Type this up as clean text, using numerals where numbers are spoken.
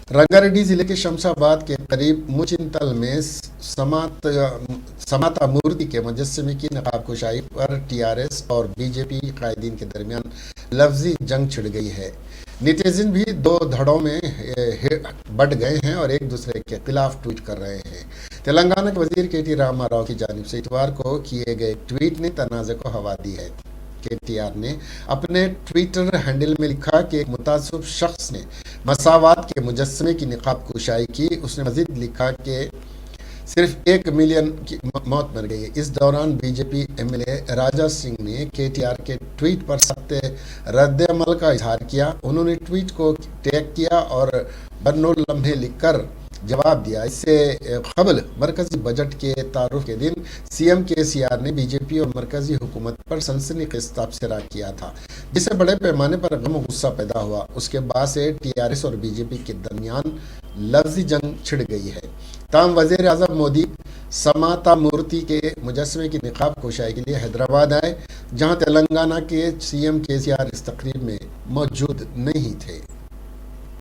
रंगारेड्डी जिले के शमशाबाद के करीब मुचिंतल में समाता मूर्ति के मुजस्समे की नकाबकुशाई पर टीआरएस और बीजेपी कायदीन के दरमियान लफ्जी जंग छिड़ गई है। नेटिजन भी दो धड़ों में बढ़ गए हैं और एक दूसरे के खिलाफ ट्वीट कर रहे हैं। तेलंगाना के वजीर केटी रामाराव की जानिब से इतवार को किए गए ट्वीट ने तनाज़े को हवा दी है। केटीआर ने अपने ट्विटर हैंडल में लिखा कि एक मुतासिब शख्स ने मसावात के मुजस्समे की निकाब कुशाई की। उसने मजीद लिखा कि सिर्फ 1 मिलियन की मौत मर गई। इस दौरान बीजेपी एमएलए राजा सिंह ने केटीआर के ट्वीट पर सख्त रद्द-ए-अमल का इजहार किया। उन्होंने ट्वीट को टैग किया और बन्नो लम्हे लिखकर जवाब दिया। इससे कबल मरकजी बजट के तारुफ के दिन सीएम केसीआर ने बीजेपी और मरकजी हुकूमत पर सनसनीखेज तबसरा किया था, जिससे बड़े पैमाने पर गम गुस्सा पैदा हुआ। उसके बाद से टीआरएस और बीजेपी के दरमियान लफ्जी जंग छिड़ गई है। ताम वज़ीर आज़म मोदी समाता मूर्ति के मुजस्समे की निकाब कुशाई के लिए हैदराबाद आए, जहां तेलंगाना के सीएम केसीआर इस तकरीब में मौजूद नहीं थे।